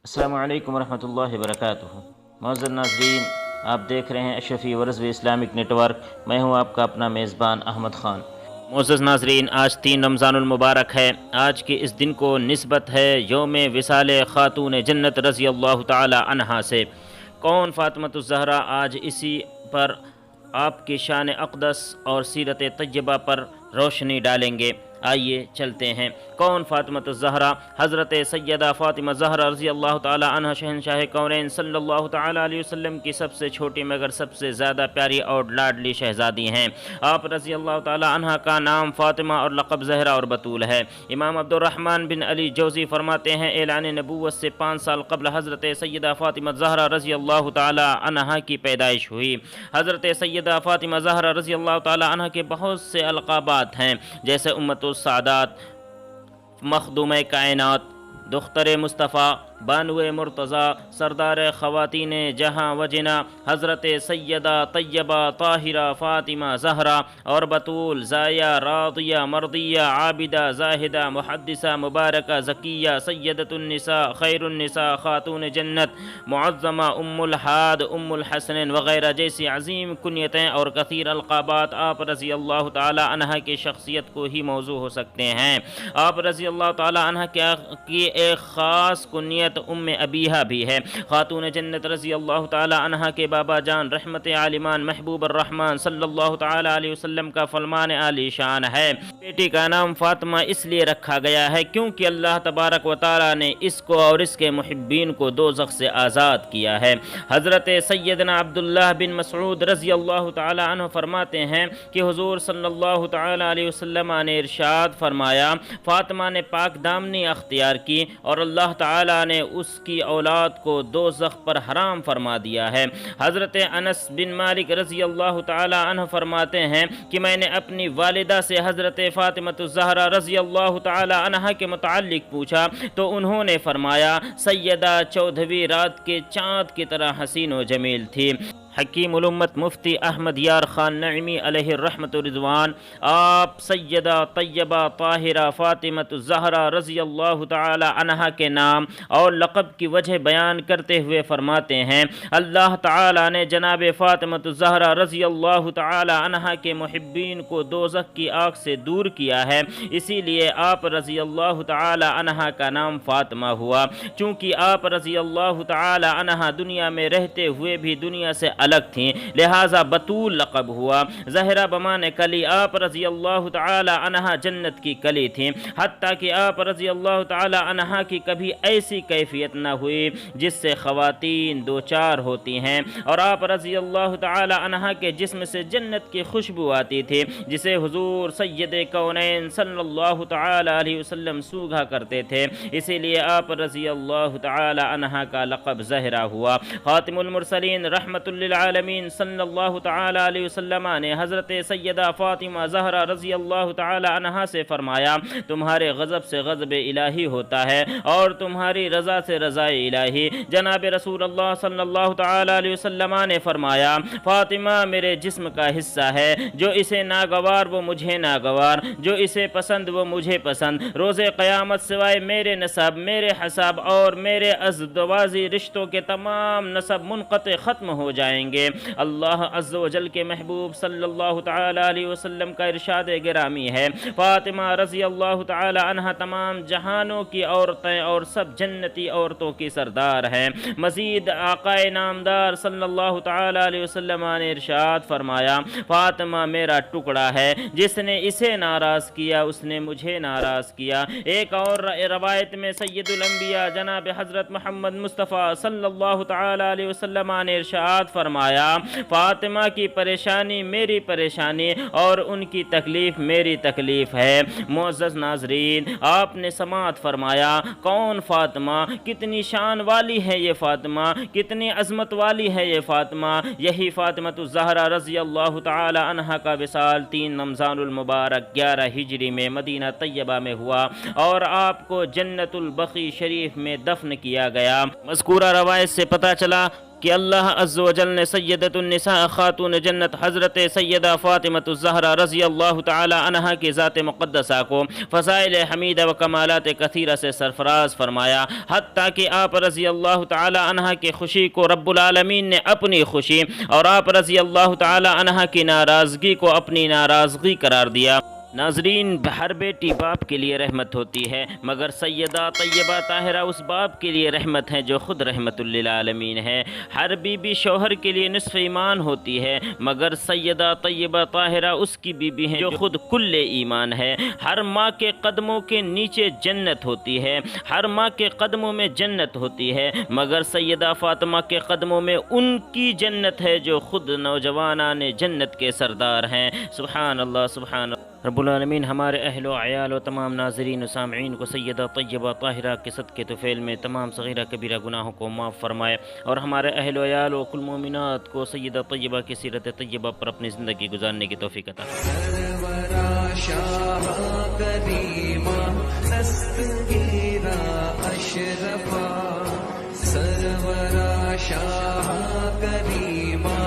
السلام علیکم ورحمۃ اللہ وبرکاتہ۔ معزز ناظرین، آپ دیکھ رہے ہیں اشرفی ورزوی اسلامک نیٹ ورک۔ میں ہوں آپ کا اپنا میزبان احمد خان۔ معزز ناظرین، آج 3 رمضان المبارک ہے۔ آج کے اس دن کو نسبت ہے یوم وصال خاتون جنت رضی اللہ تعالی عنہا سے۔ کون فاطمۃ الزہرا آج اسی پر آپ کی شان اقدس اور سیرت طیبہ پر روشنی ڈالیں گے۔ آئیے چلتے ہیں۔ کون فاطمۃ الزہرا؟ حضرت سیدہ فاطمہ زہرا رضی اللہ تعالی عنہ شہنشاہ کونین صلی اللہ تعالی علیہ وسلم کی سب سے چھوٹی مگر سب سے زیادہ پیاری اور لاڈلی شہزادی ہیں۔ آپ رضی اللہ تعالی عنہ کا نام فاطمہ اور لقب زہرا اور بطول ہے۔ امام عبد الرحمن بن علی جوزی فرماتے ہیں، اعلان نبوت سے 5 سال قبل حضرت سیدہ فاطمہ زہرا رضی اللہ تعالی عنہ کی پیدائش ہوئی۔ حضرت سیدہ فاطمہ زہرا رضی اللہ تعالی عنہ کے بہت سے القابات ہیں، جیسے امت السعادات، مخدوم کائنات، دختر مصطفیٰ، بانو مرتضیٰ، سردار خواتین جہاں وجنا، حضرت سیدہ طیبہ طاہرہ فاطمہ زہرا اور بطول، زایا، راضیہ، مرضیہ، عابدہ، زاہدہ، محدثہ، مبارکہ، زکیہ، سیدۃ النساء، خیر النساء، خاتون جنت، معظمہ، ام الحاد، ام الحسن وغیرہ جیسی عظیم کنیتیں اور کثیر القابات آپ رضی اللہ تعالی عنہ کی شخصیت کو ہی موضوع ہو سکتے ہیں۔ آپ رضی اللہ تعالی عنہ کی ایک خاص کنیت ام ابیہا بھی ہے۔ خاتون جنت رضی اللہ تعالی عنہ کے بابا جان رحمت عالمان محبوب الرحمن صلی اللہ تعالی علیہ وسلم کا فرمان عالی شان ہے۔ بیٹی کا نام فاطمہ اس لیے رکھا گیا ہے کیونکہ اللہ تبارک و تعالی نے اس کو اور اس کے محبین کو دوزخ سے آزاد کیا ہے۔ حضرت سیدنا عبداللہ بن مسعود رضی اللہ تعالی عنہ فرماتے ہیں کہ حضور صلی اللہ تعالی علیہ وسلم نے ارشاد فرمایا، فاطمہ نے پاک دامنی اختیار کی اور اللہ تعالی نے اس کی اولاد کو دوزخ پر حرام فرما دیا ہے۔ حضرت انس بن مالک رضی اللہ تعالی عنہ فرماتے ہیں کہ میں نے اپنی والدہ سے حضرت فاطمۃ الزہرا رضی اللہ تعالی عنہ کے متعلق پوچھا تو انہوں نے فرمایا، سیدہ چودھویں رات کے چاند کی طرح حسین و جمیل تھی۔ حکیم الامت مفتی احمد یار خان نعیمی علیہ الرحمت رضوان آپ سیدہ طیبہ طاہرہ فاطمۃ الزہرا رضی اللہ تعالی عنہ کے نام اور لقب کی وجہ بیان کرتے ہوئے فرماتے ہیں، اللہ تعالی نے جناب فاطمۃ الزہرا رضی اللہ تعالی عنہ کے محبین کو دوزخ کی آگ سے دور کیا ہے، اسی لیے آپ رضی اللہ تعالی عنہ کا نام فاطمہ ہوا۔ چونکہ آپ رضی اللہ تعالی عنہ دنیا میں رہتے ہوئے بھی دنیا سے الگ تھیں، لہٰذا بطول لقب ہوا۔ زہرا بمانے کلی، آپ رضی اللہ تعالی عنہ جنت کی کلی تھیں، حتیٰ کہ آپ رضی اللہ تعالی عنہ کی کبھی ایسی کیفیت نہ ہوئی جس سے خواتین دوچار ہوتی ہیں، اور آپ رضی اللہ تعالی عنہ کے جسم سے جنت کی خوشبو آتی تھی جسے حضور سید کونین صلی اللہ تعالی علیہ وسلم سونگھا کرتے تھے، اسی لیے آپ رضی اللہ تعالی عنہ کا لقب زہرا ہوا۔ خاتم المرسلین رحمت للعالمین صلی اللہ تعالی علیہ وسلم نے حضرت سیدہ فاطمہ زہرا رضی اللہ تعالی عنہ سے فرمایا، تمہارے غضب سے غضب الہی ہوتا ہے اور تمہاری رضا سے رضا الہی۔ جناب رسول اللہ صلی اللہ تعالی علیہ وسلم نے فرمایا، فاطمہ میرے جسم کا حصہ ہے، جو اسے ناگوار وہ مجھے ناگوار، جو اسے پسند وہ مجھے پسند۔ روز قیامت سوائے میرے نسب، میرے حساب اور میرے ازدواجی رشتوں کے تمام نسب منقطع ختم ہو جائیں گے۔ اللہ عز و جل کے محبوب صلی اللہ تعالی علیہ وسلم کا ارشاد گرامی ہے، فاطمہ رضی اللہ تعالی عنہ تمام جہانوں کی عورتیں اور سب جنتی عورتوں کی سردار ہیں۔ مزید آقا نامدار صلی اللہ تعالی علیہ وسلم نے ارشاد فرمایا، فاطمہ میرا ٹکڑا ہے، جس نے اسے ناراض کیا اس نے مجھے ناراض کیا۔ ایک اور روایت میں سید الانبیاء جناب حضرت محمد مصطفیٰ صلی اللہ تعالی علیہ وسلم نے ارشاد فرمایا، فاطمہ کی پریشانی میری پریشانی اور ان کی تکلیف میری تکلیف ہے۔ معزز ناظرین، آپ نے سماعت فرمایا، کون فاطمہ؟ کتنی شان والی ہے یہ فاطمہ، کتنی عظمت والی ہے یہ فاطمہ۔ یہی فاطمۃ الزہرا رضی اللہ تعالی عنہ کا وصال 3 رمضان المبارک 11 ہجری میں مدینہ طیبہ میں ہوا اور آپ کو جنت البقیع شریف میں دفن کیا گیا۔ مذکورہ روایت سے پتہ چلا کہ اللہ عز و جل نے سیدۃ النساء خاتون جنت حضرت سیدہ فاطمۃ الزہرا رضی اللہ تعالی عنہا کی ذات مقدسہ کو فضائل حمیدہ و کمالات کثیرہ سے سرفراز فرمایا، حتیٰ کہ آپ رضی اللہ تعالی عنہا کی خوشی کو رب العالمین نے اپنی خوشی اور آپ رضی اللہ تعالی عنہا کی ناراضگی کو اپنی ناراضگی قرار دیا۔ ناظرین، ہر بیٹی باپ کے لیے رحمت ہوتی ہے، مگر سیدہ طیبہ طاہرہ اس باپ کے لیے رحمت ہے جو خود رحمت للعالمین ہے۔ ہر بیوی شوہر کے لیے نصف ایمان ہوتی ہے، مگر سیدہ طیبہ طاہرہ اس کی بیوی ہیں جو خود کل ایمان ہے۔ ہر ماں کے قدموں کے نیچے جنت ہوتی ہے، ہر ماں کے قدموں میں جنت ہوتی ہے، مگر سیدہ فاطمہ کے قدموں میں ان کی جنت ہے جو خود نوجوانان جنت کے سردار ہیں۔ سبحان اللہ، سبحان اللہ۔ رب العالمین ہمارے اہل و عیال و تمام ناظرین و سامعین کو سیدہ طیبہ طاہرہ کے صدقے طفیل میں تمام صغیرہ کبیرہ گناہوں کو معاف فرمائے، اور ہمارے اہل و عیال و کل مومنات کو سیدہ طیبہ کی سیرت طیبہ پر اپنی زندگی گزارنے کی توفیق عطا سرورا شاہ کریمہ